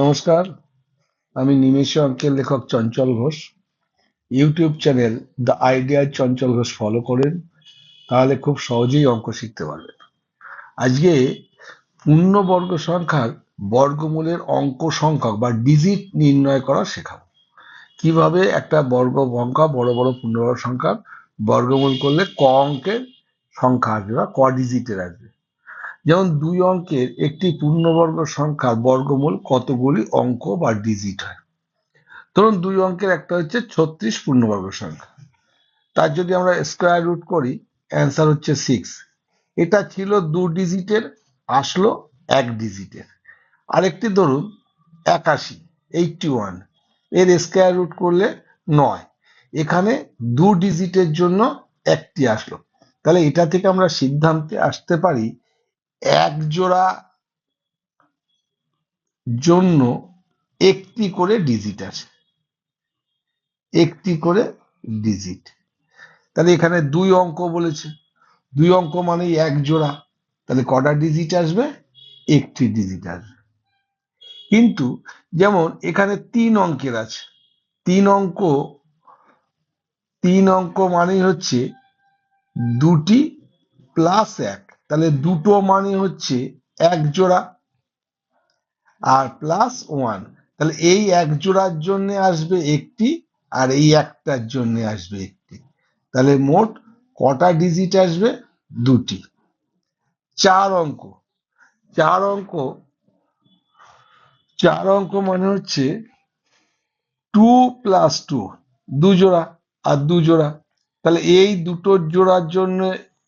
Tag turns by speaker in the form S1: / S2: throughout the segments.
S1: নমস্কার, আমি নিমেষে অঙ্কের লেখক Chanchal Ghosh. YouTube channel the idea Chanchal Ghosh follow করেন, তাহলে খুব সহজেই অঙ্ক শিখতে পারবেন। আজকে পূর্ণবর্গ সংখ্যার বর্গমূলের অঙ্ক সংখ্যক বা ডিজিট নির্ণয় করা শেখাবো। কিভাবে একটা বর্গ সংখ্যা, বড় বড় পূর্ণবর্গ সংখ্যার বর্গমূল করলে ক অঙ্কের সংখ্যা আসবে বা ক ডিজিটের আসবে। যেমন 2 অঙ্কের একটি পূর্ণবর্গ সংখ্যার বর্গমূল কতগুলি অঙ্ক বা ডিজিট হয়। ধরুন 2 অঙ্কের একটা হচ্ছে 36 পূর্ণবর্গ সংখ্যা, তার যদি আমরা স্কোয়ার রুট করি অ্যান্সার হচ্ছে 6। এটা ছিল 2 ডিজিটের, আসলো 1 ডিজিটের। আরেকটি ধরুন 81 এর স্কোয়ার রুট করলে 9, এখানে 2 ডিজিটের জন্য একটি আসলো। তাহলে এটা থেকে আমরা সিদ্ধান্তে আসতে পারি এক জোড়া জন্য একটি করে ডিজিট আছে, একটি করে ডিজিট। তাহলে এখানে 2 অঙ্ক বলেছে, 2 অঙ্ক মানে 1 জোড়া, তাহলে কটা ডিজিট আসবে? একটি ডিজিট আসবে। কিন্তু যেমন এখানে 3 অঙ্কের আছে, 3 অঙ্ক, 3 অঙ্ক মানেই হচ্ছে দুটি প্লাস 1, তাহলে দুটো মানে হচ্ছে 1 জোড়া আর প্লাস 1, তাহলে এই 1 জোড়ার জন্য আসবে একটি আর এই একটার জন্য আসবে একটি। তাহলে মোট কটা ডিজিট আসবে? দুটি। 4 অঙ্ক, 4 অঙ্ক, 4 অঙ্ক মানে হচ্ছে 2 প্লাস 2, 2 জোড়া আর 2 জোড়া। তাহলে এই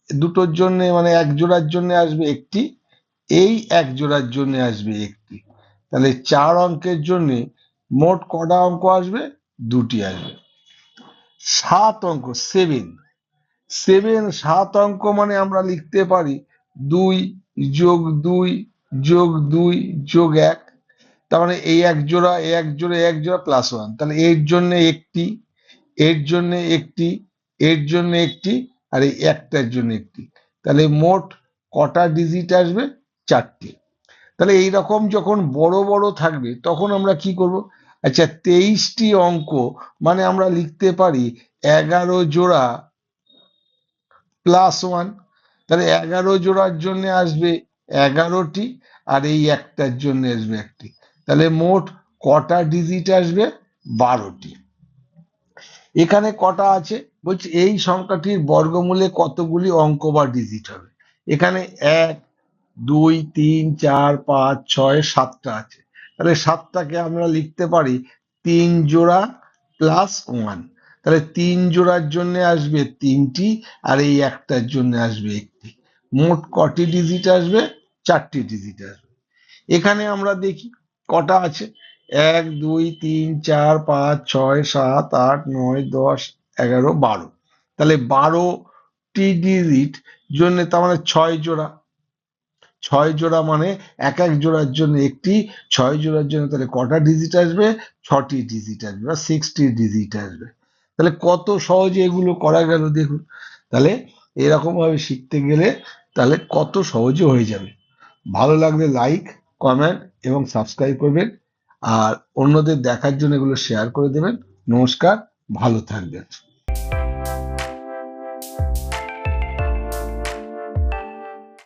S1: দুটোর জন্য মানে 1 জোড়ার জন্য আসবে একটি, এই 1 জোড়ার জন্য আসবে একটি। তাহলে 4 অঙ্কের জন্য মোট কটা অঙ্ক আসবে? দুটি আসবে। 7 অঙ্ক, 7, 7 অঙ্ক মানে আমরা লিখতে পারি 2 যোগ 2 যোগ 2 যোগ 1, তার মানে এই 1 জোড়া, 1 জোড়া, 1 জোড়া প্লাস 1, তাহলে এর জন্য একটি, এর জন্য একটি, এর জন্য একটি আর এই একটার জন্য একটি। তাহলে মোট কটা ডিজিট আসবে? 4টি। তাহলে এইরকম যখন বড় বড় থাকবে তখন আমরা কি করব? আচ্ছা, 23টি অঙ্ক মানে আমরা লিখতে পারি 11 জোড়া প্লাস 1, তাহলে 11 জোড়ার জন্য আসবে 11টি আর এই একটার জন্য আসবে একটি। তাহলে মোট কটা ডিজিট আসবে? 12টি। এখানে কটা আছে বলছি, এই সংখ্যাটির বর্গমূলে কতগুলি অঙ্ক বা ডিজিট হবে। এখানে 1 2 3 4 5 6 7টা আছে, তাহলে 7টাকে আমরা লিখতে পারি 3 জোড়া প্লাস 1, তাহলে 3 জোড়ার জন্য আসবে 3টি আর এই একটার জন্য আসবে একটি। মোট কটি ডিজিট আসবে? 4টি ডিজিট আসবে। এখানে আমরা দেখি কটা আছে, 1 2 3 4 5 6 7 8 9 10 11 12, তাহলে 12টি ডিজিট জন্য তার মানে 6 জোড়া, 6 জোড়া মানে এক এক জোড়ার জন্য একটি, 6 জোড়ার জন্য তাহলে কটা ডিজিট আসবে? 6টি ডিজিট আসবে বা 6টি ডিজিট আসবে। তাহলে কত সহজে এগুলো করা গেল দেখুন। তাহলে এরকম ভাবে শিখতে গেলে তাহলে কত সহজে হয়ে যাবে। ভালো লাগলে লাইক, কমেন্ট এবং সাবস্ক্রাইব করবেন, আর অন্যদের দেখার জন্য এগুলো শেয়ার করে দেবেন। নমস্কার, ভালো থাকবেন।